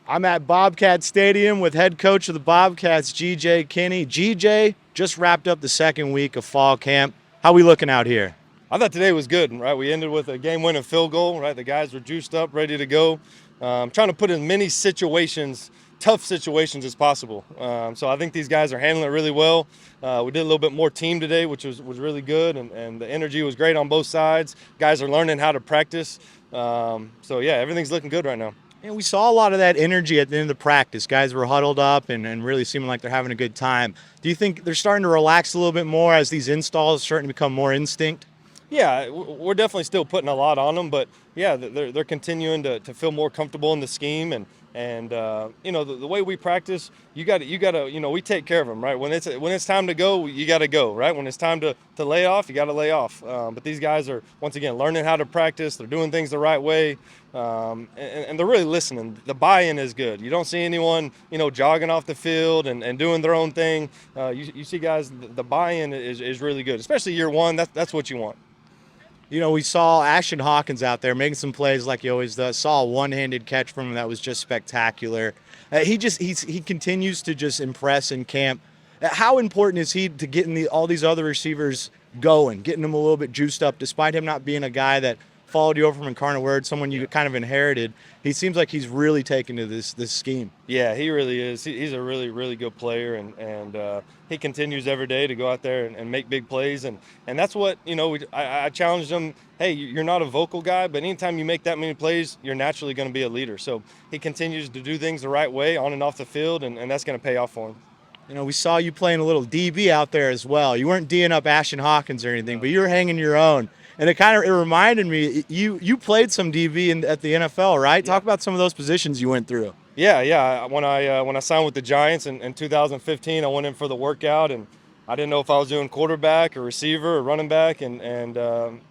I'm at Bobcat Stadium with head coach of the Bobcats, GJ Kinne. GJ just wrapped up the second week of fall camp. How we looking out here? I thought today was good, right? We ended with a game-winning field goal, right? The guys were juiced up, ready to go. Trying to put in many situations, tough situations as possible. So I think these guys are handling it really well. We did a little bit more team today, which was really good, and the energy was great on both sides. Guys are learning how to practice. So, yeah, everything's looking good right now. And we saw a lot of that energy at the end of the practice. Guys were huddled up and really seeming like they're having a good time. Do you think they're starting to relax a little bit more as these installs are starting to become more instinct? Yeah, we're definitely still putting a lot on them, but yeah, they're continuing to feel more comfortable in the scheme, and the way we practice, you got to we take care of them, right? When it's time to go, you got to go, right? When it's time to lay off, you got to lay off. But these guys are once again learning how to practice. They're doing things the right way, and they're really listening. The buy-in is good. You don't see anyone jogging off the field and doing their own thing. You see guys, the buy-in is really good, especially year one. That's what you want. We saw Ashton Hawkins out there making some plays like he always does. Saw a one-handed catch from him that was just spectacular. He continues to just impress in camp. How important is he to getting all these other receivers going, getting them a little bit juiced up, despite him not being a guy that followed you over from Incarnate Word, someone you kind of inherited? He seems like he's really taken to this scheme. Yeah, he really is. He's a really, really good player, and he continues every day to go out there and make big plays. And that's what, I challenged him, hey, you're not a vocal guy, but anytime you make that many plays, you're naturally going to be a leader. So he continues to do things the right way on and off the field, and that's going to pay off for him. We saw you playing a little DB out there as well. You weren't D'ing up Ashton Hawkins or anything, but you were hanging your own. And it reminded me, you played some DB at the NFL, right? Yeah. Talk about some of those positions you went through. Yeah. When I signed with the Giants in 2015, I went in for the workout, and I didn't know if I was doing quarterback or receiver or running back. And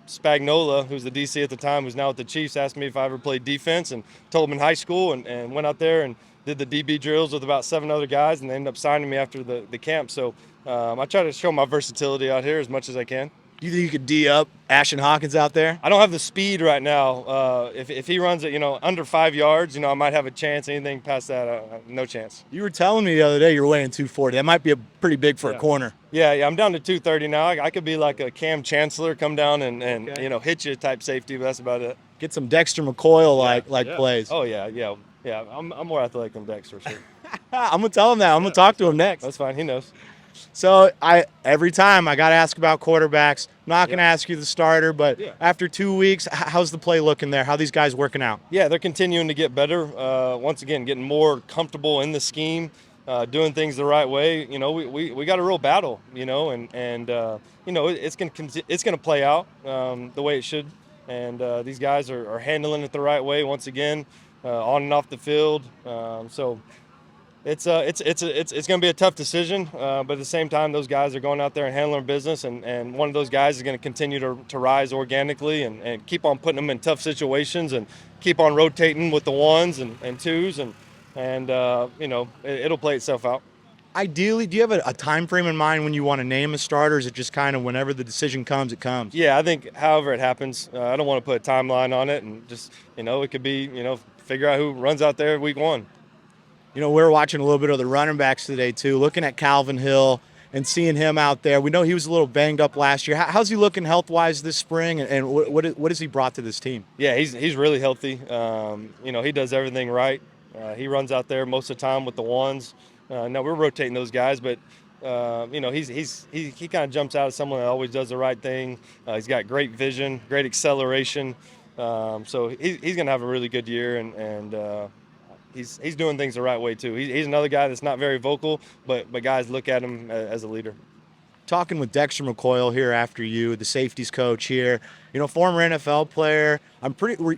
Spagnola, who's the DC at the time, who's now at the Chiefs, asked me if I ever played defense, and told him in high school, and went out there and did the DB drills with about 7 other guys, and they ended up signing me after the camp. So I try to show my versatility out here as much as I can. You think you could D up Ashton Hawkins out there? I don't have the speed right now. If he runs it, under 5 yards, I might have a chance. Anything past that, no chance. You were telling me the other day you're weighing 240. That might be pretty big for a corner. Yeah, I'm down to 230 now. I could be like a Cam Chancellor, come down and hit you type safety, but that's about it. Get some Dexter McCoy plays. Oh yeah. I'm more athletic than Dexter. Sure. I'm gonna tell him that. I'm gonna talk to him next. That's fine. He knows. So every time I got to ask about quarterbacks. I'm not going to ask you the starter, but after 2 weeks, how's the play looking there? How are these guys working out? Yeah, they're continuing to get better. Once again, getting more comfortable in the scheme, doing things the right way. We got a real battle. It's gonna play out the way it should. And these guys are handling it the right way. Once again, on and off the field. So. It's going to be a tough decision, but at the same time, those guys are going out there and handling business, and one of those guys is going to continue to rise organically and keep on putting them in tough situations and keep on rotating with the ones and twos, and it'll play itself out. Ideally, do you have a time frame in mind when you want to name a starter? Or is it just kind of whenever the decision comes, it comes? Yeah, I think however it happens. I don't want to put a timeline on it, and just it could be figure out who runs out there week one. We're watching a little bit of the running backs today, too, looking at Calvin Hill and seeing him out there. We know he was a little banged up last year. How's he looking health-wise this spring, and what has he brought to this team? Yeah, he's really healthy. He does everything right. He runs out there most of the time with the ones. Now, we're rotating those guys, but, he kind of jumps out as someone that always does the right thing. He's got great vision, great acceleration. So he's going to have a really good year, and He's doing things the right way, too. He's another guy that's not very vocal, but guys look at him as a leader. Talking with Dexter McCoy here after you, the safeties coach here, former NFL player.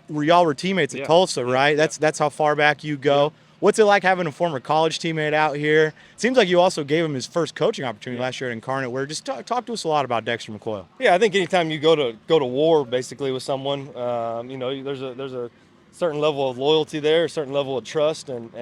Y'all were teammates at Tulsa, right? Yeah. That's how far back you go. Yeah. What's it like having a former college teammate out here? It seems like you also gave him his first coaching opportunity last year at Incarnate Word. Just talk to us a lot about Dexter McCoy. Yeah, I think anytime you go to war basically with someone, there's a certain level of loyalty there, a certain level of trust, and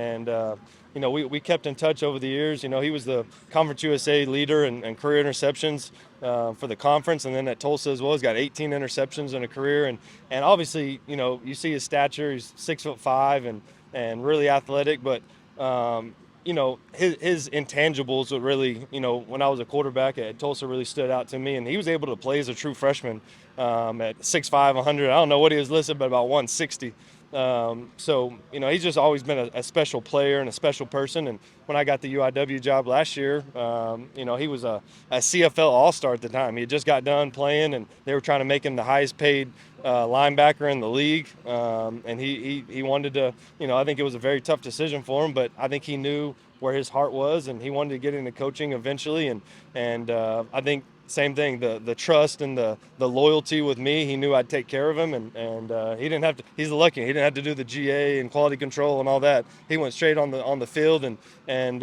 we kept in touch over the years. He was the Conference USA leader and career interceptions for the conference, and then at Tulsa as well. He's got 18 interceptions in a career, and obviously, you see his stature. He's 6'5", and really athletic. But his intangibles would really, when I was a quarterback at Tulsa, really stood out to me. And he was able to play as a true freshman at 6'5", 100. I don't know what he was listed, but about 160. So he's just always been a special player and a special person. And when I got the UIW job last year, he was a CFL All-Star at the time. He had just got done playing, and they were trying to make him the highest paid linebacker in the league. And he wanted to, I think it was a very tough decision for him, but I think he knew where his heart was, and he wanted to get into coaching eventually. And I think same thing, the trust and the loyalty with me. He knew I'd take care of him, and he didn't have to. He's lucky. He didn't have to do the GA and quality control and all that. He went straight on the field, and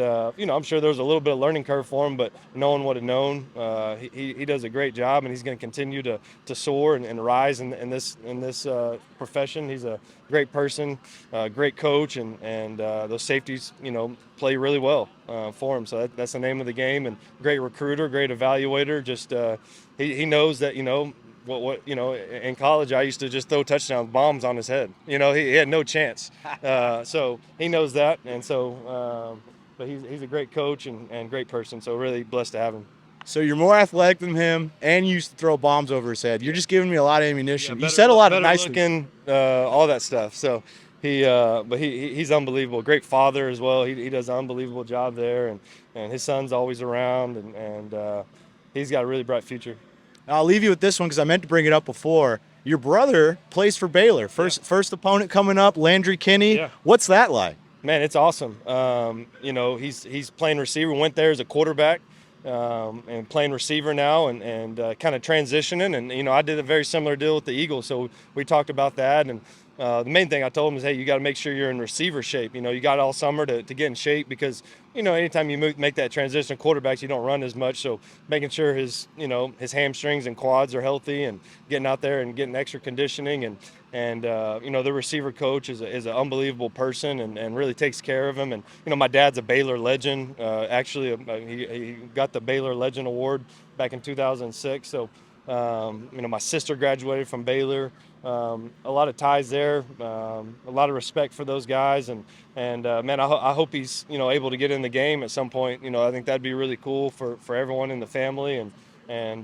I'm sure there was a little bit of learning curve for him, but no one would have known. He does a great job, and he's going to continue to soar and rise in this profession. He's a great person, great coach, and those safeties, play really well for him. So that's the name of the game. And great recruiter, great evaluator. Just he knows that what in college I used to just throw touchdown bombs on his head. He had no chance. So he knows that, and so but he's a great coach and great person. So really blessed to have him. So you're more athletic than him, and you used to throw bombs over his head. You're just giving me a lot of ammunition. You said a lot of nice looking, all that stuff. So he's unbelievable. Great father as well. He does an unbelievable job there, and his son's always around, and he's got a really bright future. I'll leave you with this one because I meant to bring it up before. Your brother plays for Baylor. First opponent coming up, Landry Kinne. Yeah. What's that like? Man, it's awesome. He's playing receiver. Went there as a quarterback. And playing receiver now and kind of transitioning. And, I did a very similar deal with the Eagles. So we talked about that. And the main thing I told him is, hey, you got to make sure you're in receiver shape. You got all summer to get in shape because, anytime you make that transition to quarterbacks, you don't run as much. So making sure his hamstrings and quads are healthy and getting out there and getting extra conditioning. And the receiver coach is an unbelievable person and really takes care of him. And, my dad's a Baylor legend. Actually, he got the Baylor Legend Award back in 2006. So, my sister graduated from Baylor. A lot of ties there, a lot of respect for those guys. And man, I hope he's, able to get in the game at some point. I think that'd be really cool for everyone in the family. And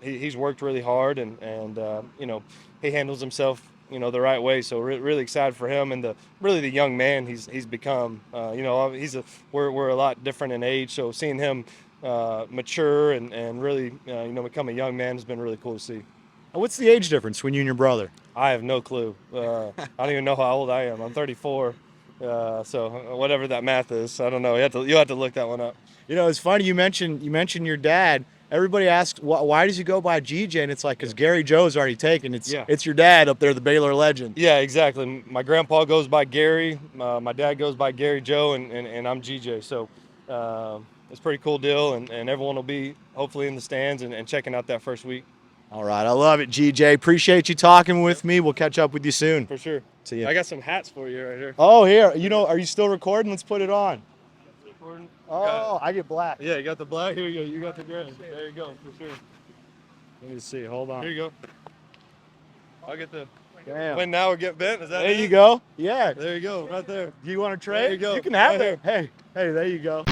he's worked really hard and he handles himself, the right way. So really excited for him and the young man he's become. We're a lot different in age. So seeing him mature and really, become a young man has been really cool to see. What's the age difference between you and your brother? I have no clue. I don't even know how old I am. I'm 34. So whatever that math is, I don't know. You'll have to look that one up. It's funny you mentioned your dad. Everybody asks why does he go by GJ, and it's like because Gary Joe's already taken. It's your dad up there, the Baylor legend. Yeah, exactly. My grandpa goes by Gary. My dad goes by Gary Joe, and I'm GJ. So it's a pretty cool deal, and everyone will be hopefully in the stands and checking out that first week. All right, I love it, GJ. Appreciate you talking with me. We'll catch up with you soon. For sure. See you. I got some hats for you right here. Oh, here. Are you still recording? Let's put it on. Recording? Oh, I get black. Yeah, you got the black. Here you go. You got the gray. There you go, for sure. Let me see. Hold on. Here you go. I'll get the Damn. win now or get bent. Is that There it? you go. Yeah. There you go, right there. Do you want to trade? There you go. You can have Right it. Hey, there you go.